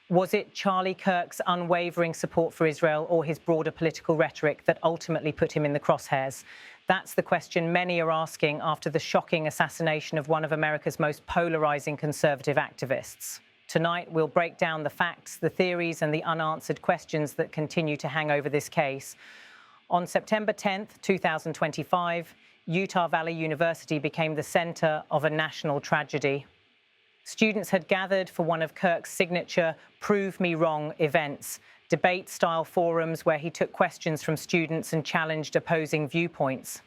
Was it Charlie Kirk's unwavering support for Israel or his broader political rhetoric that ultimately put him in the crosshairs? That's the question many are asking after the shocking assassination of one of America's most polarizing conservative activists. Tonight, we'll break down the facts, the theories, and the unanswered questions that continue to hang over this case. On September 10th, 2025, Utah Valley University became the center of a national tragedy. Students had gathered for one of Kirk's signature Prove Me Wrong events, debate-style forums where he took questions from students and challenged opposing viewpoints.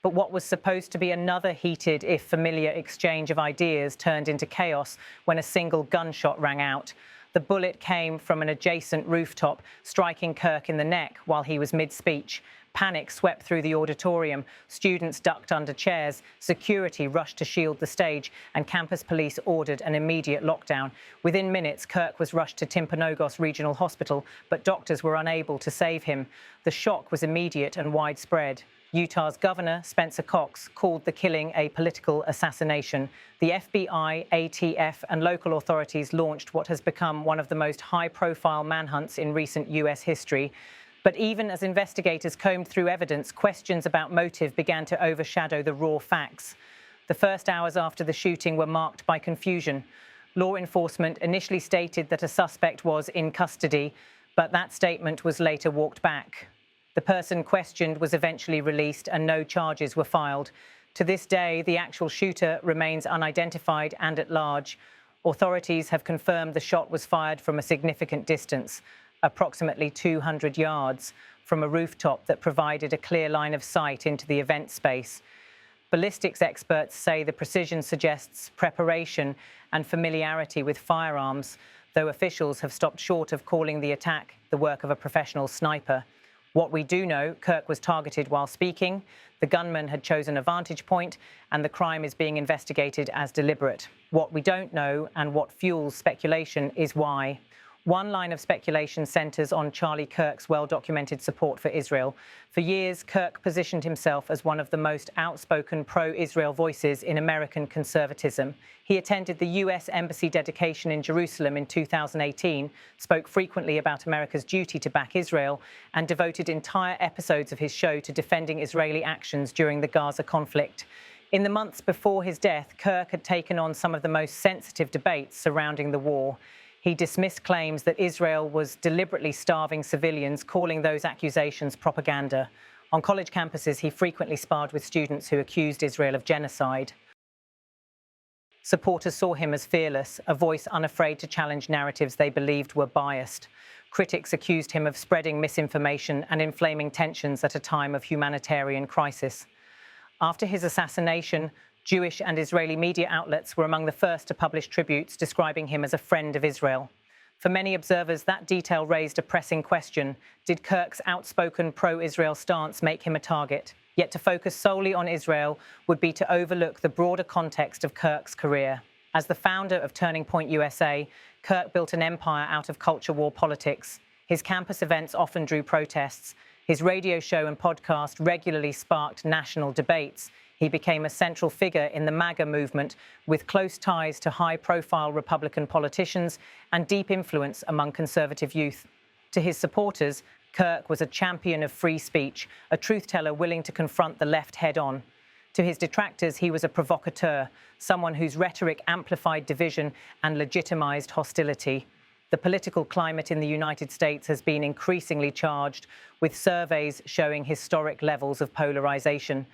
But what was supposed to be another heated, if familiar, exchange of ideas turned into chaos when a single gunshot rang out. The bullet came from an adjacent rooftop, striking Kirk in the neck while he was mid-speech. Panic swept through the auditorium. Students ducked under chairs. Security rushed to shield the stage, and campus police ordered an immediate lockdown. Within minutes, Kirk was rushed to Timpanogos Regional Hospital, but doctors were unable to save him. The shock was immediate and widespread. Utah's governor, Spencer Cox, called the killing a political assassination. The FBI, ATF, and local authorities launched what has become one of the most high-profile manhunts in recent U.S. history. But even as investigators combed through evidence, questions about motive began to overshadow the raw facts. The first hours after the shooting were marked by confusion. Law enforcement initially stated that a suspect was in custody, but that statement was later walked back. The person questioned was eventually released and no charges were filed. To this day, the actual shooter remains unidentified and at large. Authorities have confirmed the shot was fired from a significant distance, approximately 200 yards, from a rooftop that provided a clear line of sight into the event space. Ballistics experts say the precision suggests preparation and familiarity with firearms, though officials have stopped short of calling the attack the work of a professional sniper. What we do know, Kirk was targeted while speaking, the gunman had chosen a vantage point, and the crime is being investigated as deliberate. What we don't know, and what fuels speculation, is why. One line of speculation centers on Charlie Kirk's well-documented support for Israel. For years, Kirk positioned himself as one of the most outspoken pro-Israel voices in American conservatism. He attended the U.S. Embassy dedication in Jerusalem in 2018, spoke frequently about America's duty to back Israel, and devoted entire episodes of his show to defending Israeli actions during the Gaza conflict. In the months before his death, Kirk had taken on some of the most sensitive debates surrounding the war. He dismissed claims that Israel was deliberately starving civilians, calling those accusations propaganda. On college campuses, he frequently sparred with students who accused Israel of genocide. Supporters saw him as fearless, a voice unafraid to challenge narratives they believed were biased. Critics accused him of spreading misinformation and inflaming tensions at a time of humanitarian crisis. After his assassination, Jewish and Israeli media outlets were among the first to publish tributes describing him as a friend of Israel. For many observers, that detail raised a pressing question. Did Kirk's outspoken pro-Israel stance make him a target? Yet to focus solely on Israel would be to overlook the broader context of Kirk's career. As the founder of Turning Point USA, Kirk built an empire out of culture war politics. His campus events often drew protests. His radio show and podcast regularly sparked national debates. He became a central figure in the MAGA movement, with close ties to high-profile Republican politicians and deep influence among conservative youth. To his supporters, Kirk was a champion of free speech, a truth-teller willing to confront the left head-on. To his detractors, he was a provocateur, someone whose rhetoric amplified division and legitimized hostility. The political climate in the United States has been increasingly charged, with surveys showing historic levels of polarization.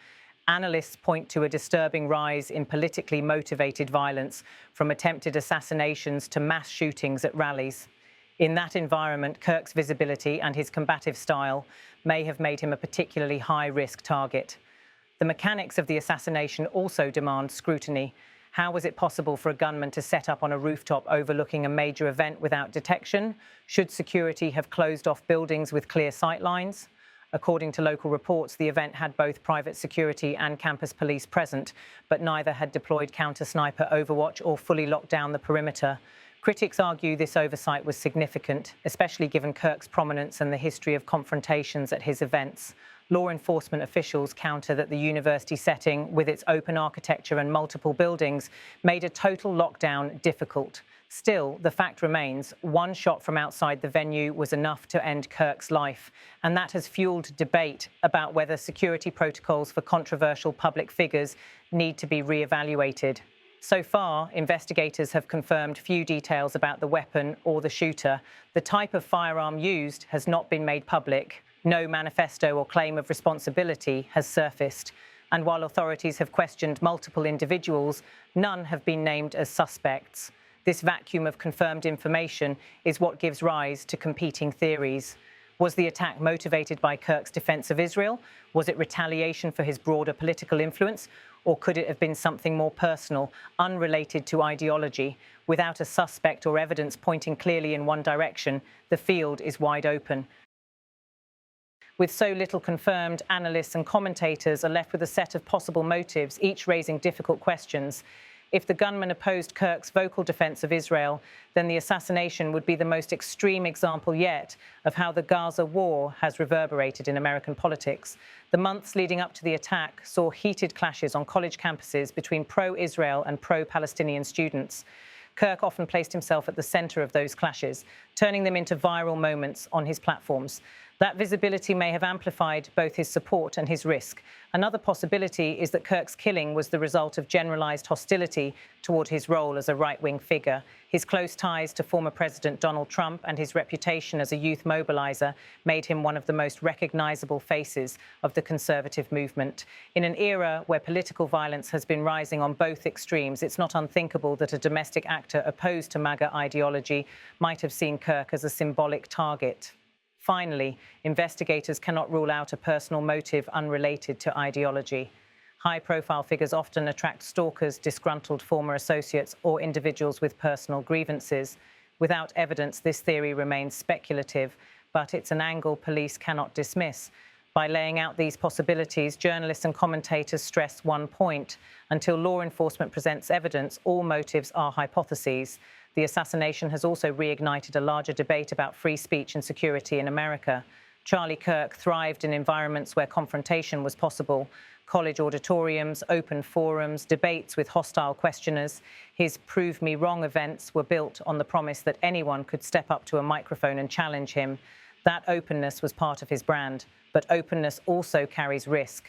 Analysts point to a disturbing rise in politically motivated violence, from attempted assassinations to mass shootings at rallies. In that environment, Kirk's visibility and his combative style may have made him a particularly high-risk target. The mechanics of the assassination also demand scrutiny. How was it possible for a gunman to set up on a rooftop overlooking a major event without detection? Should security have closed off buildings with clear sightlines? According to local reports, the event had both private security and campus police present, but neither had deployed counter-sniper overwatch or fully locked down the perimeter. Critics argue this oversight was significant, especially given Kirk's prominence and the history of confrontations at his events. Law enforcement officials counter that the university setting, with its open architecture and multiple buildings, made a total lockdown difficult. Still, the fact remains, one shot from outside the venue was enough to end Kirk's life, and that has fueled debate about whether security protocols for controversial public figures need to be re-evaluated. So far, investigators have confirmed few details about the weapon or the shooter. The type of firearm used has not been made public. No manifesto or claim of responsibility has surfaced. And while authorities have questioned multiple individuals, none have been named as suspects. This vacuum of confirmed information is what gives rise to competing theories. Was the attack motivated by Kirk's defense of Israel? Was it retaliation for his broader political influence? Or could it have been something more personal, unrelated to ideology? Without a suspect or evidence pointing clearly in one direction, the field is wide open. With so little confirmed, analysts and commentators are left with a set of possible motives, each raising difficult questions. If the gunman opposed Kirk's vocal defense of Israel, then the assassination would be the most extreme example yet of how the Gaza war has reverberated in American politics. The months leading up to the attack saw heated clashes on college campuses between pro-Israel and pro-Palestinian students. Kirk often placed himself at the center of those clashes, turning them into viral moments on his platforms. That visibility may have amplified both his support and his risk. Another possibility is that Kirk's killing was the result of generalized hostility toward his role as a right-wing figure. His close ties to former President Donald Trump and his reputation as a youth mobilizer made him one of the most recognizable faces of the conservative movement. In an era where political violence has been rising on both extremes, it's not unthinkable that a domestic actor opposed to MAGA ideology might have seen Kirk as a symbolic target. Finally, investigators cannot rule out a personal motive unrelated to ideology. High-profile figures often attract stalkers, disgruntled former associates, or individuals with personal grievances. Without evidence, this theory remains speculative, but it's an angle police cannot dismiss. By laying out these possibilities, journalists and commentators stress one point. Until law enforcement presents evidence, all motives are hypotheses. The assassination has also reignited a larger debate about free speech and security in America. Charlie Kirk thrived in environments where confrontation was possible. College auditoriums, open forums, debates with hostile questioners. His Prove Me Wrong events were built on the promise that anyone could step up to a microphone and challenge him. That openness was part of his brand, but openness also carries risk.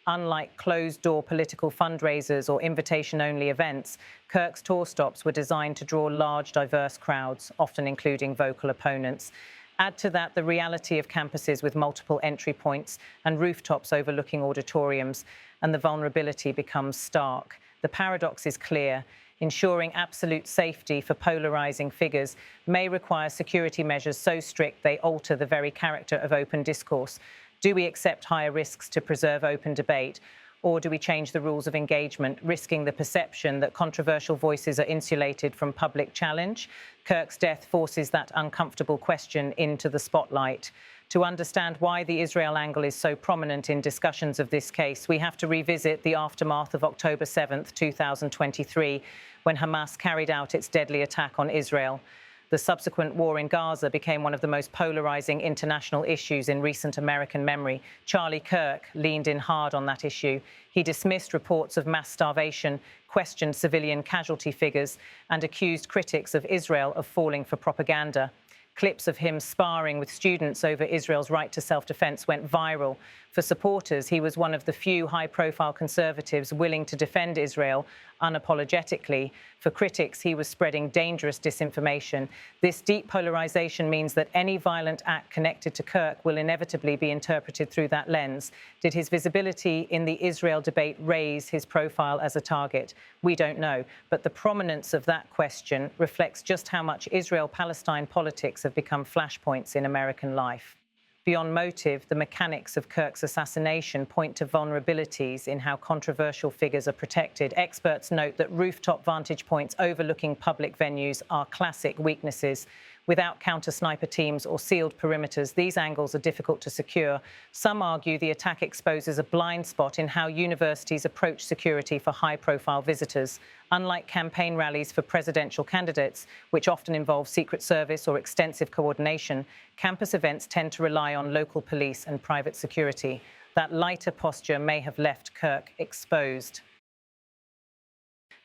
Unlike closed-door political fundraisers or invitation-only events, Kirk's tour stops were designed to draw large, diverse crowds, often including vocal opponents. Add to that the reality of campuses with multiple entry points and rooftops overlooking auditoriums, and the vulnerability becomes stark. The paradox is clear. Ensuring absolute safety for polarizing figures may require security measures so strict they alter the very character of open discourse. Do we accept higher risks to preserve open debate? Or do we change the rules of engagement, risking the perception that controversial voices are insulated from public challenge? Kirk's death forces that uncomfortable question into the spotlight. To understand why the Israel angle is so prominent in discussions of this case, we have to revisit the aftermath of October 7th, 2023, when Hamas carried out its deadly attack on Israel. The subsequent war in Gaza became one of the most polarizing international issues in recent American memory. Charlie Kirk leaned in hard on that issue. He dismissed reports of mass starvation, questioned civilian casualty figures, and accused critics of Israel of falling for propaganda. Clips of him sparring with students over Israel's right to self-defense went viral. For supporters, he was one of the few high-profile conservatives willing to defend Israel unapologetically. For critics, he was spreading dangerous disinformation. This deep polarization means that any violent act connected to Kirk will inevitably be interpreted through that lens. Did his visibility in the Israel debate raise his profile as a target? We don't know, but the prominence of that question reflects just how much Israel-Palestine politics have become flashpoints in American life. Beyond motive, the mechanics of Kirk's assassination point to vulnerabilities in how controversial figures are protected. Experts note that rooftop vantage points overlooking public venues are classic weaknesses. Without counter-sniper teams or sealed perimeters, these angles are difficult to secure. Some argue the attack exposes a blind spot in how universities approach security for high-profile visitors. Unlike campaign rallies for presidential candidates, which often involve Secret Service or extensive coordination, campus events tend to rely on local police and private security. That lighter posture may have left Kirk exposed.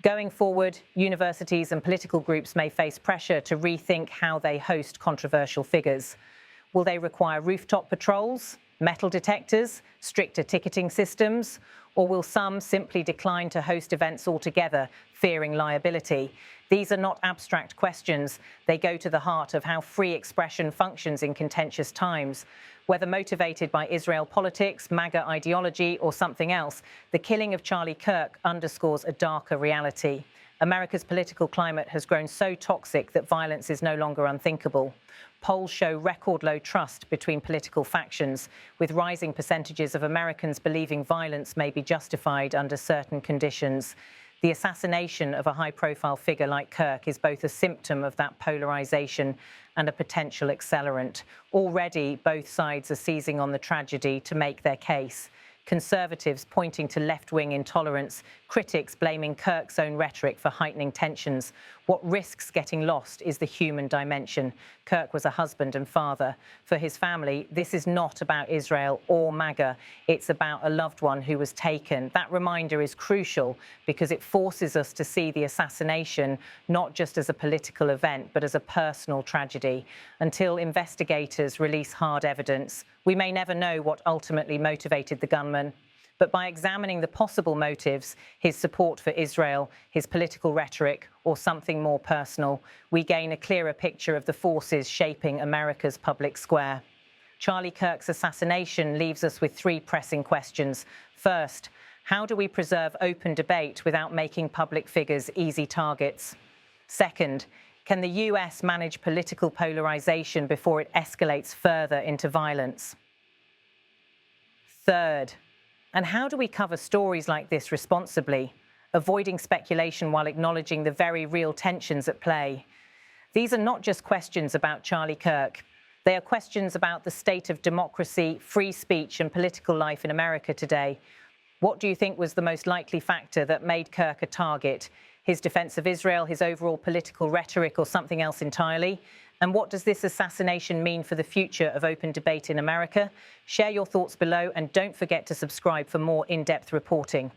Going forward, universities and political groups may face pressure to rethink how they host controversial figures. Will they require rooftop patrols, metal detectors, stricter ticketing systems, or will some simply decline to host events altogether, fearing liability? These are not abstract questions. They go to the heart of how free expression functions in contentious times. Whether motivated by Israel politics, MAGA ideology, or something else, the killing of Charlie Kirk underscores a darker reality. America's political climate has grown so toxic that violence is no longer unthinkable. Polls show record low trust between political factions, with rising percentages of Americans believing violence may be justified under certain conditions. The assassination of a high-profile figure like Kirk is both a symptom of that polarization and a potential accelerant. Already, both sides are seizing on the tragedy to make their case. Conservatives pointing to left-wing intolerance, critics blaming Kirk's own rhetoric for heightening tensions. What risks getting lost is the human dimension. Kirk was a husband and father. For his family, this is not about Israel or MAGA. It's about a loved one who was taken. That reminder is crucial because it forces us to see the assassination not just as a political event, but as a personal tragedy. Until investigators release hard evidence, we may never know what ultimately motivated the gunman. But by examining the possible motives, his support for Israel, his political rhetoric, or something more personal, we gain a clearer picture of the forces shaping America's public square. Charlie Kirk's assassination leaves us with three pressing questions. First, how do we preserve open debate without making public figures easy targets? Second, can the US manage political polarization before it escalates further into violence? Third, and how do we cover stories like this responsibly, avoiding speculation while acknowledging the very real tensions at play? These are not just questions about Charlie Kirk. They are questions about the state of democracy, free speech, and political life in America today. What do you think was the most likely factor that made Kirk a target? His defense of Israel, his overall political rhetoric, or something else entirely? And what does this assassination mean for the future of open debate in America? Share your thoughts below and don't forget to subscribe for more in-depth reporting.